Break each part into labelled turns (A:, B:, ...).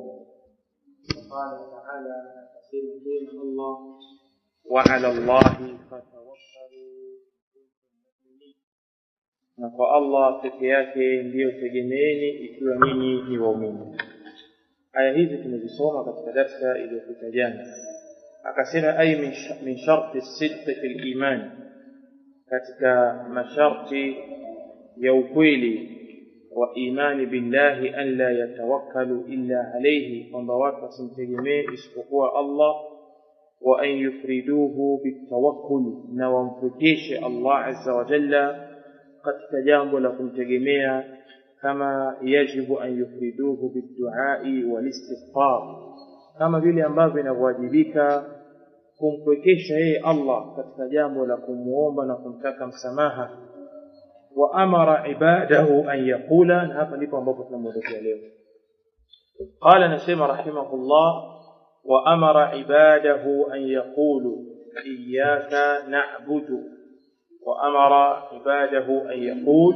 A: kuomba. Qala ta'ala anasema tena Allah, wa 'ala Allahi fatawakkalu mu'minin, na kwa Allah peke yake ndiyo tegemeeni ikiwa nyinyi ni waumini. Aya hizi tumezisoma katika darasa iliyopita jana. Akasema ay min sharti as-sidq fil iman, katika masharti ya ukweli wa imani billahi an la yatawakkalu illa alayhi, kwamba watu wasimtegemee isipokuwa Allah, wa an yufriduhu bitawakkul, na wamfikishe Allah azza wa jalla katika jambo la kumtegemea, kama yajibu an yufriduhu biduai walistighfar, kama vile ambavyo inawajibika kumkwekesha yeye Allah katika jambo la kumuomba na kumtaka msamaha. Wa amara ibadahu an yaqula, na hapa ndipo ambapo tunamwelekea leo. Qala, nasema rahimahullah, wa amara ibadahu an yaqulu iyyaka na'budu, wa amara ibadahu an yaqul,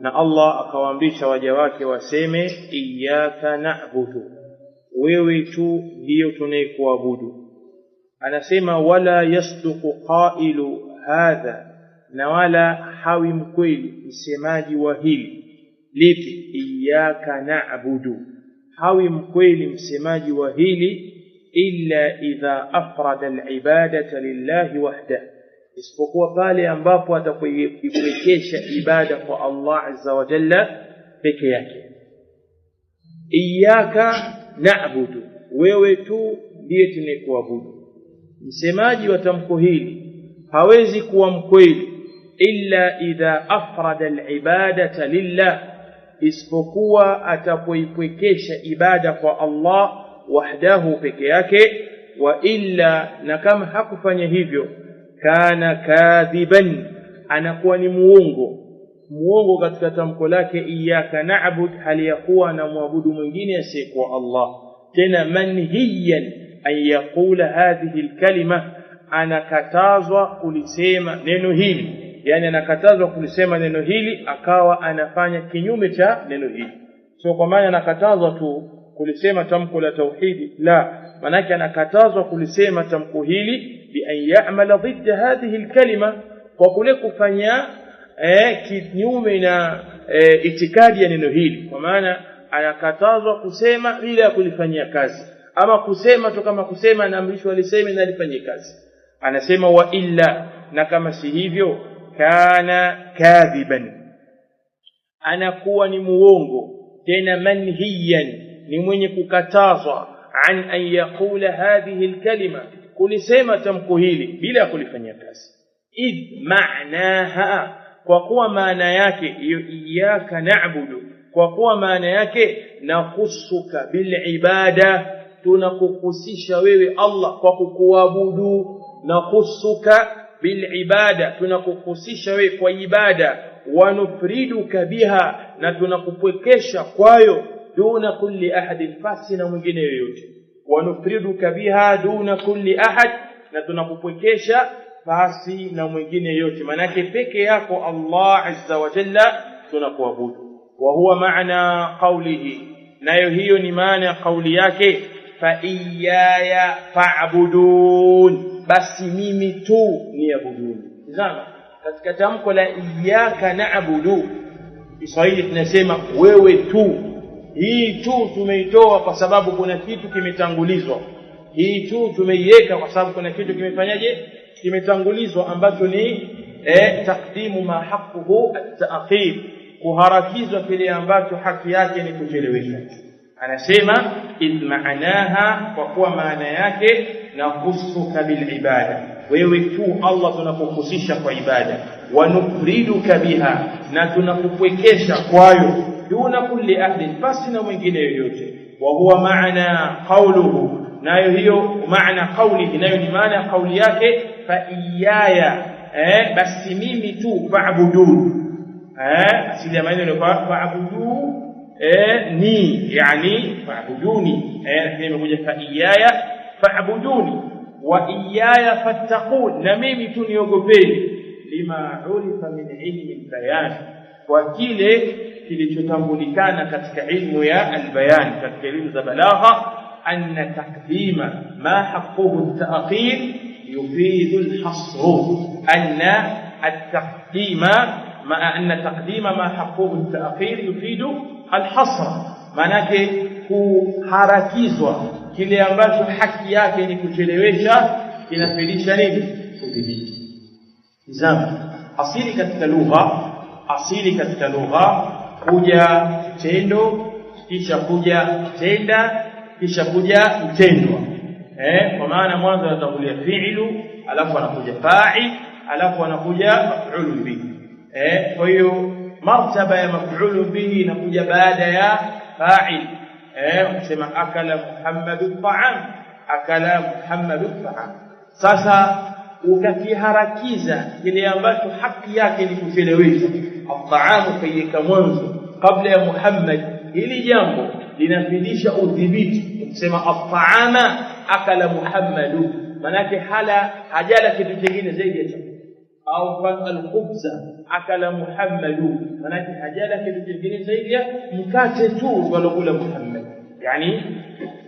A: na Allah akawaamrisha waja wake waseme iyyaka na'budu, wewe tu ndio tunayekuabudu. Anasema wala yasduqu qailu hadha, na wala hawi mkweli msemaji wa hili. Lipi? Iyyaka na'budu, hawi mkweli msemaji wa hili illa idha afrada al-ibadata lillahi wahdahu, isipokuwa pale ambapo atakuipwekesha ibada kwa Allah azza wa jalla peke yake. Iyyaka na'budu, wewe tu ndiye tunayekuabudu. Msemaji wa tamko hili hawezi kuwa mkweli illa idha afrada al-ibadata lillah, isipokuwa atapoipwekesha ibada kwa Allah wahdahu peke yake. Wa illa, na kama hakufanya hivyo, kana kadhiban, anakuwa ni muongo katika tamko lake iyyaka na'bud, hali ya kuwa na muabudu mwingine asiyekuwa Allah. Tena manhiyan an yaqula hadhihi alkalima, anakatazwa kulisema neno hili, yani anakatazwa kulisema neno hili akawa anafanya kinyume cha neno hili. Sio kwa maana anakatazwa tu kulisema tamko la tauhidi, la, manake anakatazwa kulisema tamko hili bi an ya'mala dhidda hadhihi alkalima, kwa kule kufanya kinyume na itikadi ya neno hili. Kwa maana anakatazwa kusema bila kulifanyia kazi, ama kusema tu kama kusema anaamrishwa aliseme na alifanyie kazi. Anasema wa illa, na kama si hivyo, kana kadhiban, anakuwa ni muongo. Tena manhiyan, ni mwenye kukatazwa an an yaqula hadhihi alkalima, kulisema tamko hili bila kulifanyia kazi. Idh ma'naha, kwa kuwa maana yake hiyo iyyaka na'budu, kwa kuwa maana yake nakhussuka bil ibada, tunakuhusisha wewe Allah kwa kukuabudu. Nakhussuka bil ibada, tunakuhusisha wewe kwa ibada. Wa nufriduka biha, na tunakupwekesha kwayo. Duna kulli ahadin, fasi na mwingine yoyote. Wa nufriduka biha duna kulli ahad, na tunakupwekesha fasi na mwingine yote, manake peke yako Allah azza wa jalla tunakuabudu. Wa huwa maana qawlihi, nayo hiyo ni maana ya kauli yake, fa iyaya fa'budun, basi mimi tu niabuduni. Tazama, katika tamko la iyyaka na'budu, Kiswahili tunasema wewe tu. Hii tu tumeitoa kwa sababu kuna kitu kimetangulizwa. Hii tu tumeiweka kwa sababu kuna kitu kimefanyaje, kimetangulizwa, ambacho ni taqdimu ma haqquhu at-ta'khir, kuharakizwa kile ambacho haki yake ni kucheleweshwa. Anasema idh ma'naha, kwa kuwa maana yake nakhussuka bil ibada, wewe tu Allah tunakuhusisha kwa ibada. Wa nufriduka biha, na tunakupwekesha kwayo. Duna kulli ahdin, basi na mwingine yoyote. Wa huwa maana qawluhu, nayo hiyo maana qawlihi, nayo ni maana kauli yake, fa iyaya, basi mimi tu, fa'budun. Asili ya maneno ni fa'budu ni, yani fa'buduni, lakini imekuja fa iyaya fa'buduni, wa iyaya fattaqun, na mimi tu niogopeni. Lima urifa min ilmi al-bayan, kwa kile kilichotambulikana katika ilmu ya albayan, katika ilmu za balagha, anna taqdima ma haqquhu at-ta'khir yufidu al-hasr. Anna taqdima ma haqquhu at-ta'khir yufidu al-hasr, manake kuharakizwa kile ambacho haki yake ni kuchelewesha kinafidisha nini? Udhibiti. Tazama, asili katika lugha kuja kitendo, kisha kuja kitenda, kisha kuja mtendwa. Kwa maana mwanzo anatangulia fi'lu, alafu anakuja fa'il, alafu anakuja maf'ul bihi. Kwa hiyo martaba ya maf'ul bihi inakuja baada ya fa'il. Ukisema akala Muhammadu ta'am, akala Muhammadu ta'am. Sasa ukakiharakiza kile ambacho haki yake ni kuchelewesha at-ta'am kaika mwanzo kabla ya Muhammad, hili jambo linafidisha udhibiti. Ukisema at-ta'ama akala Muhammadu, manake hajala kitu kingine zaidi ya chakula. Au al-khubza akala Muhammadu, manake hajala kitu kingine zaidi ya mkate tu walokula Muhammad. Yani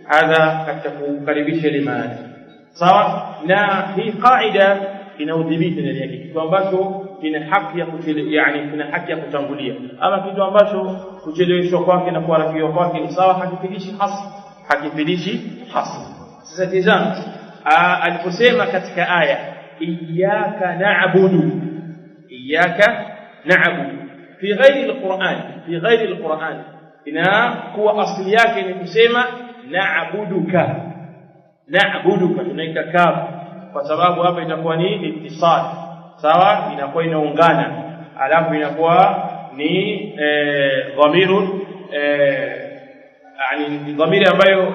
A: hadha katika kukaribisha limani. Sawa? Na hii qaida ina udhibiti ndani yake, kitu ambacho kina haki ya kina haki ya kutangulia, ama kitu ambacho kucheleweshwa kwake na kuharakiwa kwake ni sawa, hakifidishi hasa. Sasa tazama aliposema katika aya iyyaka na'budu fi ghairi al-Qur'an inakuwa asili yake ni kusema na'buduka, tunaika kaf kwa sababu hapa itakuwa ni ittisal. Sawa, inakuwa inaungana, alafu inakuwa ni dhamirun, yani dhamiri ambayo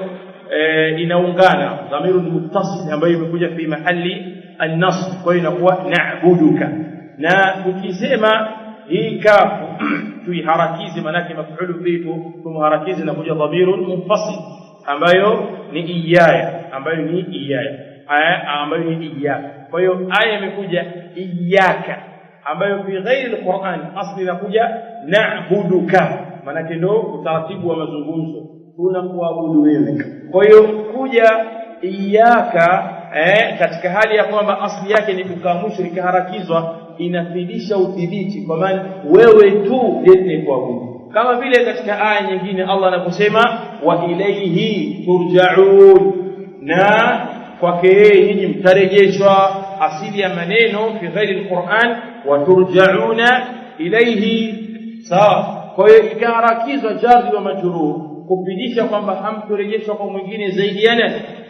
A: inaungana, dhamirun muttasil ambayo imekuja fi mahali an-nasb, kwa hiyo inakuwa na'buduka. Na ukisema hii kafu tuiharakize, manake maf'ul bihi tumharakize na kuja dhamirun munfasil ambayo ni iyaya, ambayo ni iyaka. Kwa hiyo aya imekuja iyaka, ambayo fi ghairi al-Qur'an asli inakuja na'buduka, manake ndio utaratibu wa mazungumzo, tunakuabudu wewe. Kwa hiyo kuja iyaka katika hali ya kwamba asli yake ni kukamwisho ikaharakizwa, inafidisha udhibiti, kwa maana wewe tu ndiye kuabudu. Kama vile katika aya nyingine Allah anaposema wa ilayhi turja'un, na kwake yeye nyinyi mtarejeshwa. Asili ya maneno fi ghairi al-Qur'an wa turja'una ilayhi. Sawa, kwa hiyo ikaharakizwa jarri wa majrur kupidisha kwamba hamturejeshwa kwa mwingine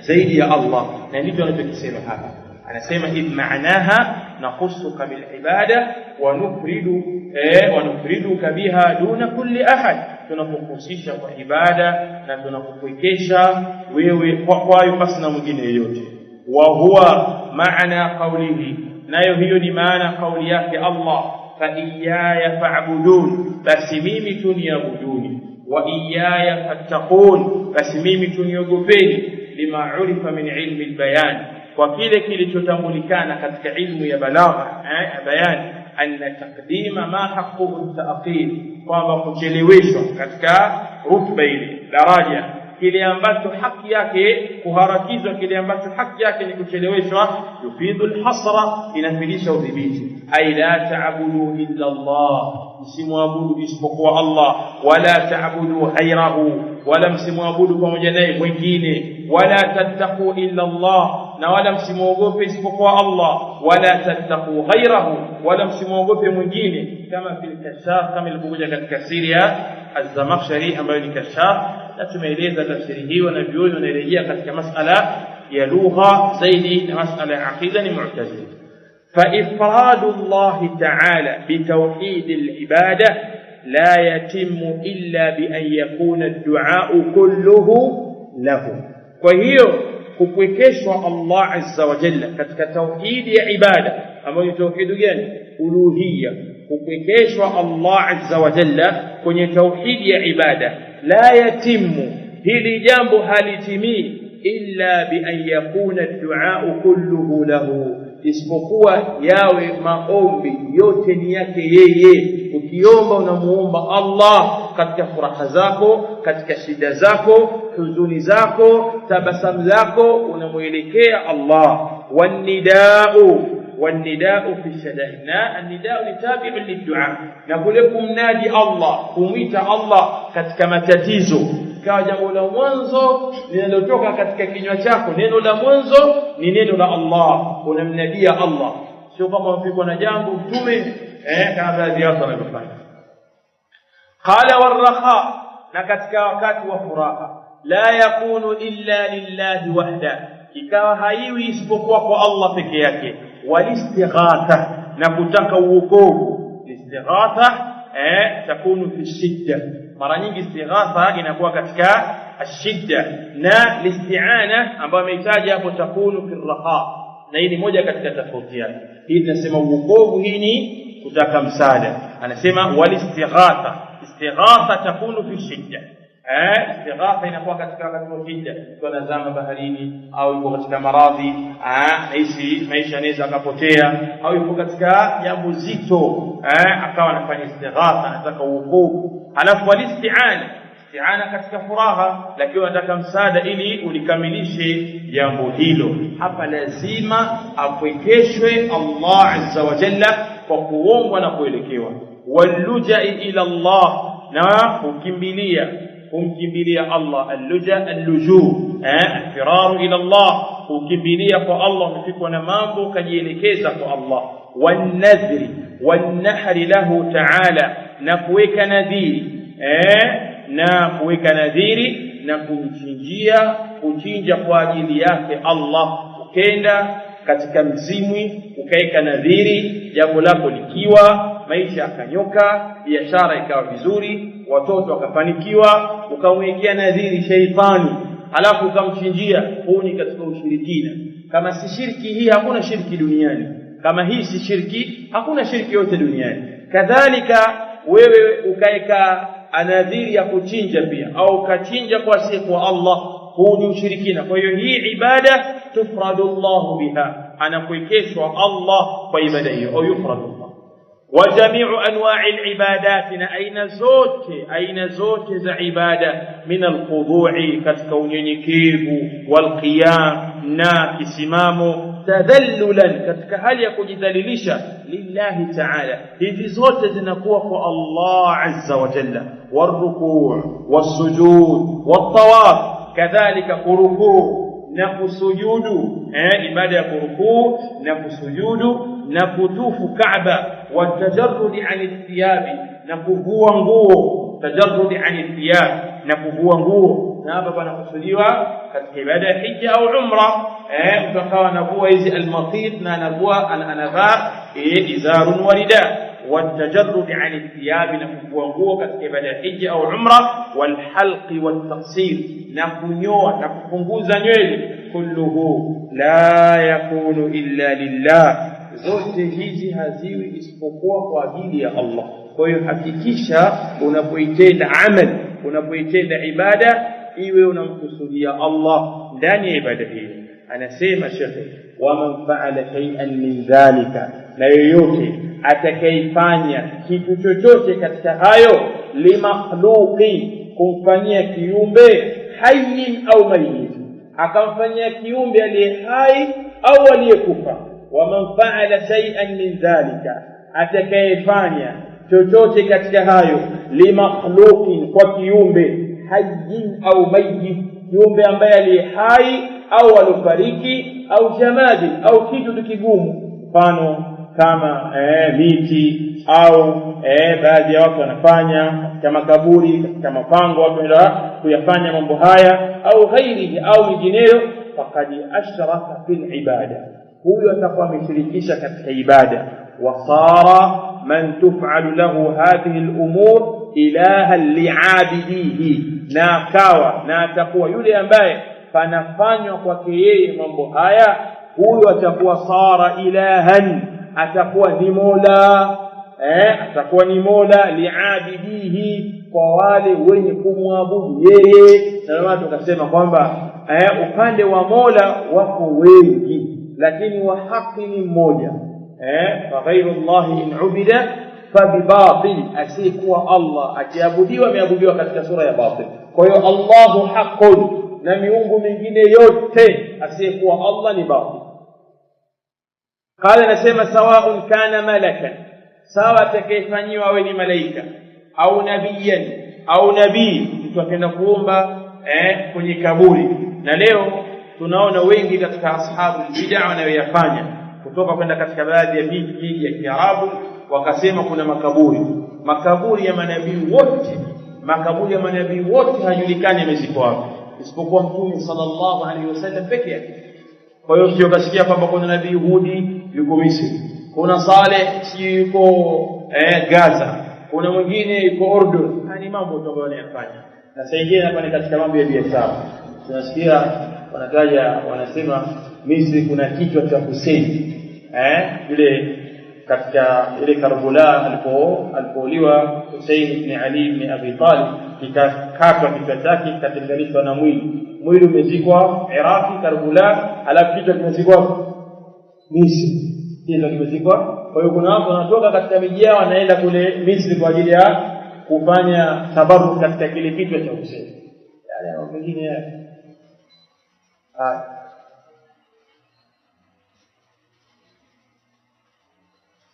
A: zaidi ya Allah. Na ndivyo anachokisema hapa, anasema idh ma'naha naqussuka bil ibada wa nufriduka biha duna kulli ahad, tunakuhusisha kwa ibada na tunakukuikesha wewe kwayo pasi na mwingine yeyote. Wa huwa maana qawlihi, nayo hiyo ni maana kauli yake Allah, fa iyaya fa'budun, basi mimi tuniabuduni, wa iyaya fattaqun, basi mimi tuniogopeni, lima urifa min ilmi albayan, kwa kile kilichotambulikana katika ilmu ya balagha bayan, anna taqdima ma haqquhu at-ta'khir, kwamba kucheleweshwa katika rutba ile daraja kile ambacho haki yake kuharakizwa, kile ambacho haki yake ni kucheleweshwa, yufidu al-hasra, inafidisha udhibiti. Ay la ta'budu illa Allah, msimwabudu isipokuwa Allah, wala ta'budu ghayrahu, wala msimwabudu pamoja naye mwingine, wala tattaqu illa Allah, na wala msimwogope isipokuwa Allah, wala tattaqu ghayrahu, wala msimwogope mwingine, kama fil kashaf, kama ilivyokuja katika siri ya az-Zamakhshari ambayo ni kashaf. Na tumeeleza tafsiri hiyo na vyote wanarejea katika masala ya lugha zaidi, na masala ya aqida ni mu'tazili. Fa ifradu Allah ta'ala bi tawhid al-ibada la yatimu illa bi an yakuna ad-du'a kulluhu lahu. Kwa hiyo kupwekeshwa Allah azza wa jalla katika tauhid ya ibada, ambayo ni tauhid gani? Uluhiyya. Kupwekeshwa Allah azza wa jalla kwenye tauhid ya ibada, la yatimu, hili jambo halitimii, illa bi an yakuna ad-du'a kulluhu lahu, isipokuwa yawe maombi yote ni yake yeye. ukiomba unamuomba Allah katika furaha zako, katika shida zako, huzuni zako, tabasamu zako, unamuelekea Allah. والنداء في الشدائد النداء لتابع للدعاء نقول kumnadi Allah, kumwita Allah katika matatizo. Kwa jambo la mwanzo linalotoka katika kinywa chako, neno la mwanzo ni neno la Allah, unamnadia Allah. Sio kama mpiko na jambo mtume kama baadhi yao wanavyofanya. Qala warraha, na katika wakati wa furaha, la yakunu illa lillahi wahda, ikawa haiwi isipokuwa kwa Allah peke yake. Walistighatha, na kutaka uokovu. Istighatha takunu fi shidda, mara nyingi istighatha inakuwa katika ashidda, na listi'ana ambayo amehitaji hapo takunu fi raha, na hii ni moja katika tofauti yake. Hii tunasema uokovu, hii ni kutaka msaada. Anasema walistighatha, istighatha takunu fi shidda. Istighatha inakuwa katika wakati wa shida, kwa nazama baharini au yuko katika maradhi, maisha yanaweza akapotea, au yuko katika jambo zito, akawa anafanya istighatha, anataka uokovu. Alafu walisti'ana katika furaha, lakini anataka msaada ili ulikamilishe jambo hilo. Hapa lazima apwekeshwe Allah azza wa jalla kwa kuombwa na kuelekewa. Walluja ila Allah, na kumkimbilia Allah. Alluju alfiraru ila Allah, kukimbilia kwa Allah, umefikwa na mambo kajielekeza kwa Allah. Wanadhri wanahri lahu ta'ala, na kuweka nadhiri na kuchinja kwa ajili yake Allah. Ukenda katika mzimwi ukaeka nadhiri, jambo lako likiwa, maisha akanyoka, biashara ikawa vizuri, watoto wakafanikiwa, ukamwekea nadhiri sheitani, halafu ukamchinjia, huu ni katika ushirikina. Kama si shirki hii, hakuna shirki duniani. Kama hii si shirki, hakuna shirki yote duniani. Kadhalika wewe ukaeka nadhiri ya kuchinja pia, au ukachinja kwa siku wa Allah, huu ni ushirikina. Kwa hiyo hii ibada tufradu Allah biha, anakuwekeshwa Allah kwa ibada hiyo, au yufradu Allah. وجميع انواع العبادات، aina zote za ibada, min alkhudu'i, katika unyenyekevu, walqiyam, na kisimamo, tadhallulan, katika hali ya kujidhalilisha, lillahi ta'ala. Hizi zote zinakuwa kwa Allah azza wa jalla. Warruku' wasujud wattawaf, kadhalika kurukuu na kusujudu, ibada ya kurukuu na kusujudu na kutufu Kaaba. Watajarrudi ani thiyabi, na kuvua nguo. Tajarrudi ani thiyab, na kuvua nguo. Na hapa panakusudiwa katika ibada ya hija au umra, mtu akawa anavua hizi almatit, na anavaa izarun wa rida. Watajarrudi ani thiyabi, na kuvua nguo katika ibada ya hija au umra. Walhalqi wattaqsir, na kunyoa na kupunguza nywele. Kulluhu la yakunu illa lillah, zote hizi haziwi isipokuwa kwa ajili ya Allah. Kwa hiyo hakikisha unapoitenda amal, unapoitenda ibada, iwe unamkusudia Allah ndani ya ibada hiyo. Anasema Sheikh, wa man fa'ala shay'an min dhalika, na yoyote atakayefanya kitu chochote katika hayo, limakhluqi, kumfanyia kiumbe, hayyin au mayyit, akamfanyia kiumbe aliye hai au aliyekufa. ومن فعل شيئا من ذلك, atakayefanya chochote katika hayo, limakhluqin, kwa kiumbe, hayyin au mayyit, kiumbe ambaye aliye hai au alofariki, au jamadi, au kitu kigumu, mfano kama miti, au baadhi ya watu wanafanya katika makaburi, katika mapango, watu wanaenda kuyafanya mambo haya, au ghairihi, au mingineyo, faqad ashraka fil ibada, huyo atakuwa ameshirikisha katika ibada. Wasara man tuf'alu lahu hadhihi al-umur ilahan li'abidihi, na atakuwa yule ambaye panafanywa kwake yeye mambo haya, huyo atakuwa sara ilahan, atakuwa ni mola, atakuwa ni mola li'abidihi, kwa wale wenye kumwabudu yeye. Na watu wakasema kwamba upande wa mola wako wengi, lakini wa haki ni mmoja. Fa ghayru Allah in ubida fabibatil, asiyekuwa Allah akiabudiwa ameabudiwa katika sura ya batil. Kwa hiyo Allahu haqqun, na miungu mingine yote asiyekuwa Allah ni batil. Qala, nasema sawa'un kana malakan, sawa atakayefanywa awe ni malaika au nabiyan au nabii, mtu akaenda kuomba kwenye kaburi. Na leo tunaona wengi katika ashabu bid'a wanayoyafanya, kutoka kwenda katika baadhi ya miji ya Kiarabu wakasema kuna makaburi ya manabii wote, makaburi ya manabii wote hajulikani yamezikwa wapi isipokuwa Mtume sallallahu alaihi wasallam peke yake. Kwa hiyo sio kasikia kwamba kuna nabii Hudi yuko Misri, kuna Saleh si yuko Gaza, kuna mwingine yuko Ordon. Hani mambo ambayo wanayafanya. Na sasa ingine hapa ni katika mambo ya biashara. Tunasikia wanataja, wanasema Misri kuna kichwa cha Hussein, yule katika ile Karbala alipouliwa Hussein ibn Ali ibn Abi Talib, kikakatwa kichwa chake kikatenganishwa na mwili umezikwa Iraki Karbala, alafu kichwa kimezikwa Misri, ndio kimezikwa. Kwa hiyo kuna watu wanatoka katika miji yao wanaenda kule Misri kwa ajili ya kufanya tabarruk katika kile kichwa cha Hussein. Yale mengine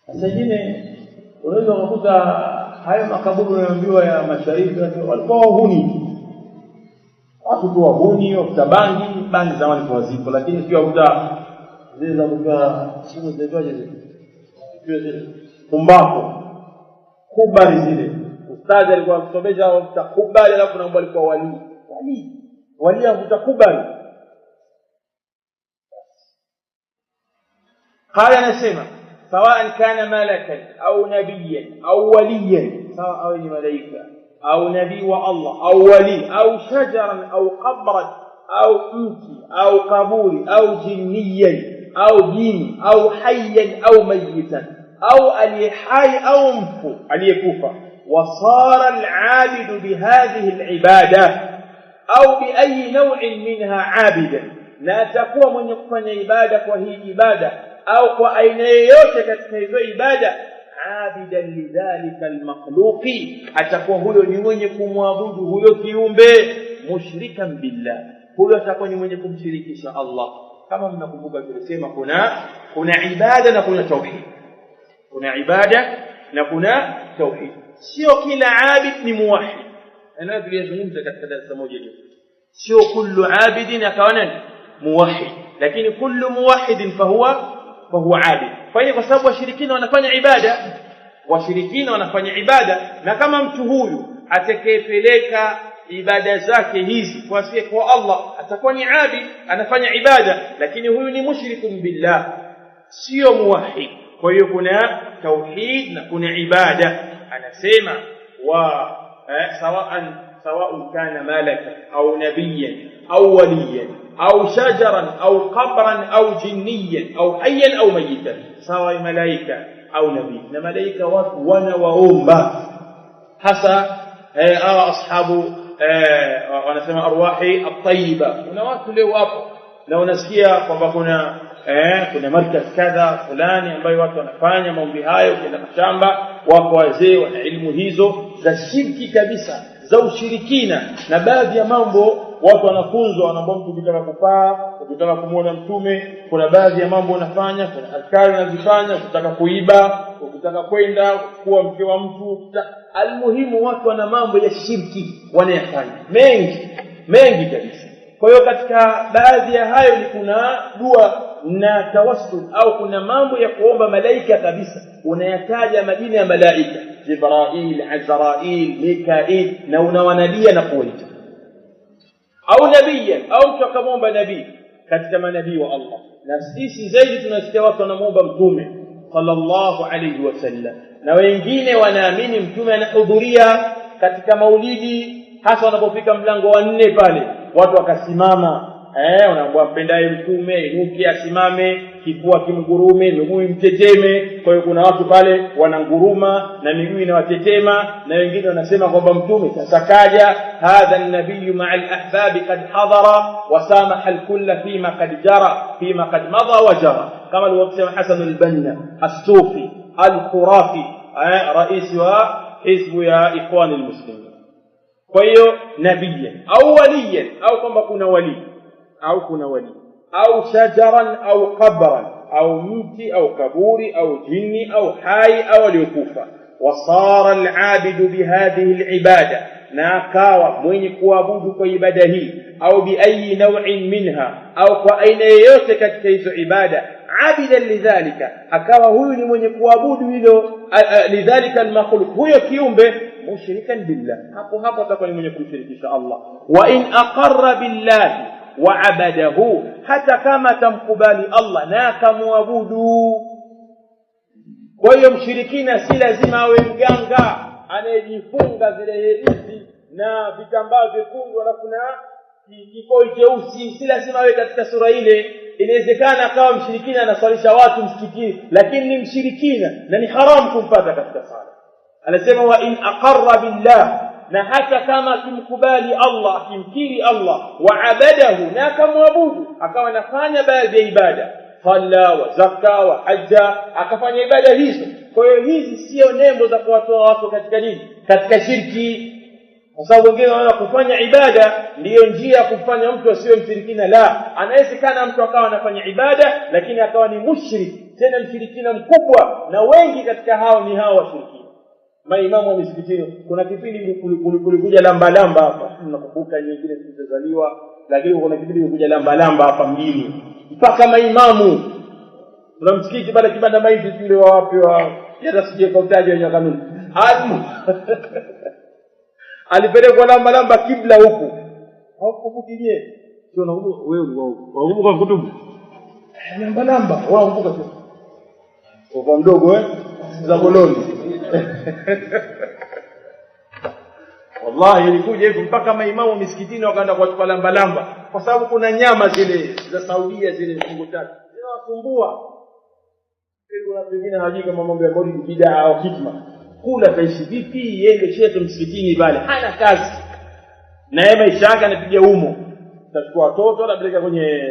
A: sasa ingine unaweza kukuta hayo makaburi unayoambiwa ya mashariki walikuwa wahuni, watu tu wahuni, bangi zamani kwa zipo, lakini sio kuta zile za kutoa simu zinaitwaje zile kumbako kubali zile. Ustadhi alikuwa akisomesha utakubali, alafu naomba alikuwa wali utakubali. Qala, anasema سواء كان ملكا أو نبيا أو وليا، سواء أو ملائكة أو نبي والله أو ولي أو شجرا أو قبرا أو متي أو قبور أو جنيا أو جن أو حيا أو ميتا أو اليحي أو مفو اليكوفة، وصار العابد بهذه العبادة أو بأي نوع منها عابدا، لا تقوى من يقفن عبادة وهي عبادة au kwa aina yoyote katika hizo ibada, abidan lidhalika almakhluqi, atakuwa huyo ni mwenye kumwabudu huyo kiumbe, mushrikan billah, huyo atakuwa ni mwenye kumshirikisha Allah. Kama mnakumbuka tulisema kuna ibada na kuna tauhid, kuna ibada na kuna tauhid. Sio kila abid ni muwahhid, ana tulizungumza katika darasa moja hili. Sio kullu abidin akawa muwahhid, lakini kullu muwahhidin fahuwa abid. Kwa hiyo kwa sababu washirikina wanafanya ibada, na kama mtu huyu atakayepeleka ibada zake hizi kwa sifa kwa Allah atakuwa ni abid, anafanya ibada, lakini huyu ni mushrikun billah, sio muwahhid. Kwa hiyo kuna tauhid na kuna ibada. Anasema sawa'un kana malakan au nabiyyan au waliyan au shajaran au qabran au jinniyan au hayyan au mayitan, sawa malaika au nabii. Na malaika watu wanawaomba hasa ashabu wanasema arwahi at-tayyiba. Kuna watu leo hapo na unasikia kwamba kuna markaz kadha fulani ambayo watu wanafanya maombi hayo, kila shamba wako wazee wana elimu hizo za shirki kabisa, za ushirikina. Na baadhi ya mambo watu wanafunzwa, wanaomba mtu ukitaka kupaa, ukitaka kumuona mtume, kuna baadhi ya mambo unafanya, kuna adhkari unazifanya, ukitaka kuiba, ukitaka kwenda kuwa mke wa mtu. Almuhimu watu wana mambo ya shirki wanayafanya mengi kabisa. Kwa hiyo katika baadhi ya hayo ni kuna dua na tawassul, au kuna mambo ya kuomba malaika kabisa, unayataja majina ya malaika, Jibrail, Azrail, Mikail, na unawanadia na kuwaita. Au nabiyan, au mtu akamwomba nabii katika manabii wa Allah. Na sisi zaidi tunasikia watu wanamuomba mtume sallallahu alayhi wasallam, na wengine wanaamini mtume anahudhuria katika maulidi, hasa wanapofika mlango wa 4 pale watu wakasimama, unaambiwa mpendaye mtume inuke asimame, kifua kimgurume, miguu mteteme. Kwa hiyo kuna watu pale wananguruma na miguu inawatetema, na wengine wanasema kwamba mtume sasa kaja, hadha an-nabiy ma'a al-ahbab qad hadara wa samaha al-kull fima qad jara fima qad madha wa jara, kama alivyosema Hasan al-Banna as-Sufi al-Khurafi rais wa hizbu ya ikhwan almuslimin. Kwa hiyo nabiyan au waliyan, au kwamba kuna wali au shajaran au qabran au mti au kaburi au jini au hai au aliyokufa. Wasara al-abidu bihadhihi al-ibada, na akawa mwenye kuabudu kwa ibada hii, au bi ayi naw'in minha, au kwa aina yoyote katika hizo ibada, abidan lidhalika, akawa huyu ni mwenye kuabudu hilo lidhalika al-makhluq, huyo kiumbe, mushrikan billah, hapo atakuwa ni mwenye kumshirikisha Allah. Wa in aqarra billahi wa abadahu, hata kama tamkubali Allah na akamwabudu. Kwa hiyo mshirikina si lazima awe mganga anayejifunga zile herizi na vitambaa vyekundu alafu na kikoi cheusi, si lazima awe katika sura ile. Inawezekana akawa mshirikina anaswalisha watu msikitini, lakini ni mshirikina na ni haramu kumpata katika sala. Anasema wa in aqarra billah, na hata kama akimkubali Allah, akimkiri Allah, wa abadahu, na akamwabudu, akawa anafanya baadhi ya ibada, salla wa zakka wa hajja, akafanya ibada hizo. Kwa hiyo hizi sio nembo za kuwatoa watu katika nini, katika shirki. Kwa sababu wengine wanaona kufanya ibada ndiyo njia ya kufanya mtu asiwe mshirikina. La, anawezekana mtu akawa anafanya ibada lakini akawa ni mushrik, tena mshirikina mkubwa, na wengi katika hao ni hao washirikina. Maimamu wa misikitini, kuna kipindi kulikuja lamba hapa, nakumbuka nyingine zilizozaliwa, lakini kuna kipindi kulikuja lamba hapa mjini, mpaka maimamu kuna msikiti pale kibanda maiti yule wa wapi wa hata sije kwa utaji wa kanuni alipelekwa lamba kibla huku, haukufukilie sio na wewe wao kwa kutubu lamba wao mbuka tu kwa mdogo za koloni wallahi ilikuja hivi mpaka maimamu misikitini wakaenda kwa lamba, kwa sababu kuna nyama zile za Saudia zile fungu tatu zinawasumbua. Kuna wengine hawajui kama mambo ya maulidi bid'a au hikma, kula taishi vipi, yeye shehe msikitini pale hana kazi na yeye maisha yake anapiga humo, tachukua watoto anapeleka kwenye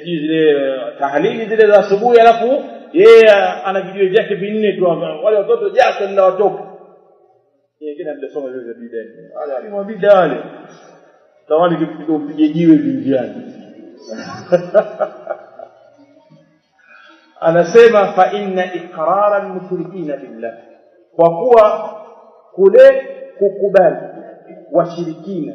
A: zile tahlili zile za asubuhi, alafu yeye ana video vyake vinne tu, wale watoto jasho linawatoka. Yeye ndio soma zile bid'a, wale alimwambia wale tawali kitu upige jiwe vinjiani anasema fa inna iqrara al-mushrikina billah, kwa kuwa kule kukubali washirikina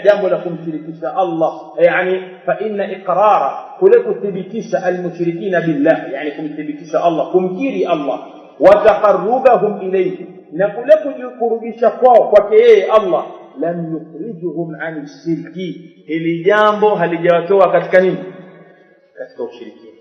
A: jambo la kumshirikisha Allah, yani fa inna iqrara kule kuthibitisha al-mushrikina billah, yani kumthibitisha Allah, kumkiri Allah, wa taqarrubahum ilayhi, na kule kujikurubisha kwao kwake yeye Allah, lam yukhrijuhum an shirki, ili jambo halijawatoa katika nini, katika ushirikina.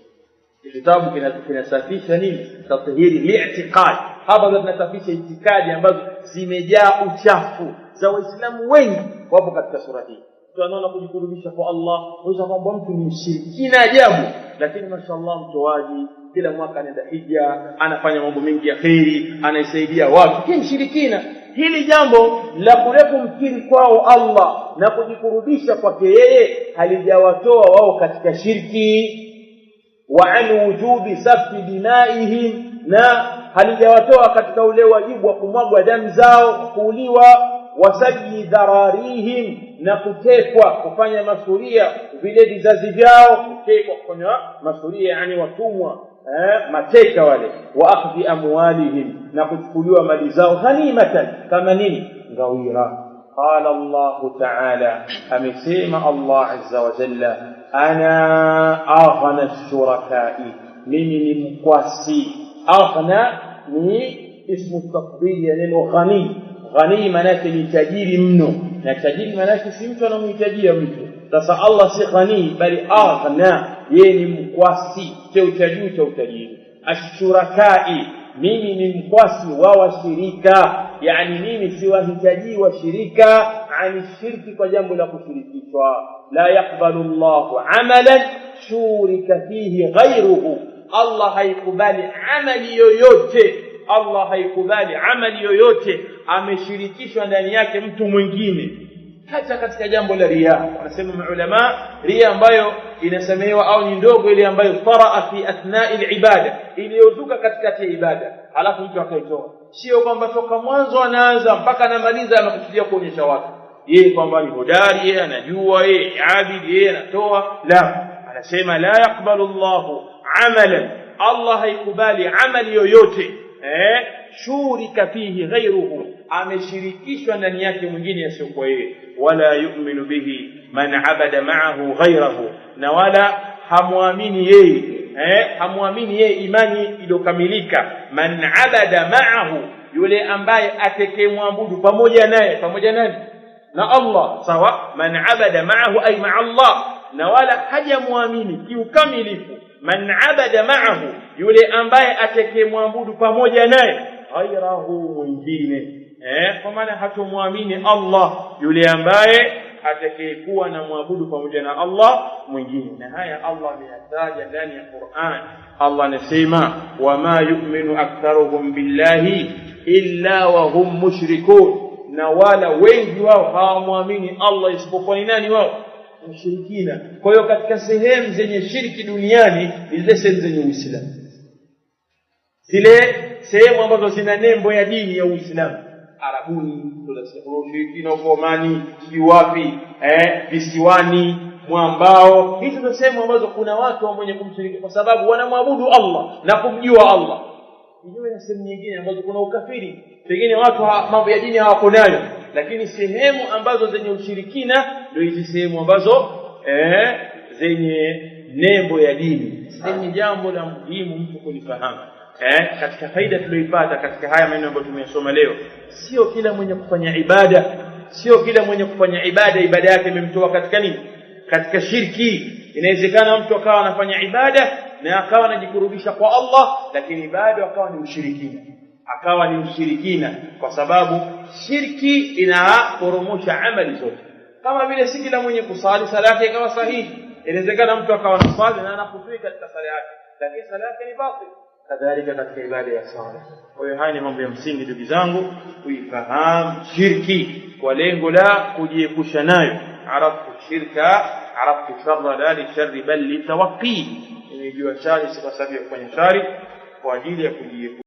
A: Kitabu kinasafisha nini, tathhiri li'tiqad. Hapa tunasafisha itikadi ambazo zimejaa uchafu za Waislamu wengi wapo katika sura hii. Tunaona kujikurubisha kwa Allah, unaweza kwamba mtu ni mshirikina ajabu, lakini mashallah mtoaji, kila mwaka anaenda hija, anafanya mambo mengi ya khairi, anaisaidia watu, ni mshirikina. Hili jambo la kurefu mkiri kwao Allah na kujikurubisha kwake yeye halijawatoa wao katika shirki. Wa an wujubi safki dimaihim, na halijawatoa katika ule wajibu wa kumwagwa damu zao, kuuliwa, wasaji dhararihim, na kutekwa, kufanya masuria vile vizazi vyao, kutekwa, kufanya masuria yani watumwa, mateka wale, wa akhdhi amwalihim, na kuchukuliwa mali zao ghanimatan, kama nini, ngawira. قال الله تعالى أمسيما الله عز وجل أنا أغنى الشركاء من مقواسي. أغنى من اسم التفضيل يعني غني. غني مناك لتجير منه، نتجير مناك سمتنا من تجير منه. تسأل الله سي غني بل أغنى يعني مقواسي تجير. الشركاء mimi ni mkwasi wa washirika, yani mimi si wahitaji washirika ani shirki, kwa jambo la kushirikishwa. La yakbalu Allahu amalan shurika fihi ghayruhu, Allah haikubali amali yoyote, Allah haikubali amali yoyote ameshirikishwa ndani yake mtu mwingine, hata katika jambo la riya. Wanasema maulama ria ambayo inasemewa au ni ndogo ile ambayo taraa fi athna'i al-ibada, iliyozuka katikati ya ibada alafu mtu akaitoa. Sio kwamba toka mwanzo anaanza mpaka anamaliza anakusudia kuonyesha watu yeye kwamba ni hodari, yeye anajua, yeye abidi, yeye anatoa. La, anasema la yaqbalu Allahu amalan, Allah haikubali amali yoyote shurika fihi ghayruhu, ameshirikishwa ndani yake mwingine asiyokuwa yeye. Wala yu'minu bihi man abada ma'ahu ghayrahu, na wala hamuamini yeye imani iliyokamilika. Man abada ma'ahu, yule ambaye atakayemwabudu pamoja naye, pamoja nani? Na Allah. Sawa, man abada ma'ahu ay ma'a Allah, na wala hajamuamini kiukamilifu. Man abada ma'ahu, yule ambaye atakayemwabudu pamoja naye ghayrahu, mwingine. Kwa maana hatomwamini Allah yule ambaye atakayekuwa na muabudu pamoja na Allah mwingine. Na haya Allah ameyataja ndani ya Qur'an. Allah anasema wama yu'minu aktharuhum billahi illa wa hum mushrikun, na wala wengi wao hawamwamini Allah isipokuwa ni nani? Wao mushrikina. Kwa hiyo katika sehemu zenye shirki duniani ni zile sehemu zenye Uislamu, zile sehemu ambazo zina nembo ya dini ya Uislamu. Arabuni, tunashiriki na Omani, wapi, visiwani, mwambao. Hizo ndio sehemu ambazo kuna watu wenye kumshiriki kwa sababu wanamwabudu Allah na kumjua Allah. Hiyo ni sehemu nyingine ambazo kuna ukafiri, pengine watu mambo ya dini hawako nayo, lakini sehemu ambazo zenye ushirikina ndio hizi sehemu ambazo zenye nembo ya dini. Ni jambo la muhimu mtu kulifahamu. Katika faida tuliyoipata katika haya maneno ambayo tumeyasoma leo, sio kila mwenye kufanya ibada ibada yake imemtoa katika nini? Katika shirki. Inawezekana mtu akawa anafanya ibada na akawa anajikurubisha kwa Allah, lakini bado akawa ni ushirikina, kwa sababu shirki inaporomosha amali zote. Kama vile si kila mwenye kusali sala yake ikawa sahihi. Inawezekana mtu akawa anasali na anakutii katika sala yake, lakini sala yake ni batil. Kadhalika katika ibada ya sala. Kwa hiyo haya ni mambo ya msingi ndugu zangu, kuifahamu shirki kwa lengo la kujiepusha nayo. Araftu shirka, araftu sharra la li sharri bal li tawaqqi, nimejua shari si kwa sababu ya kufanya shari, kwa ajili ya kujiepusha.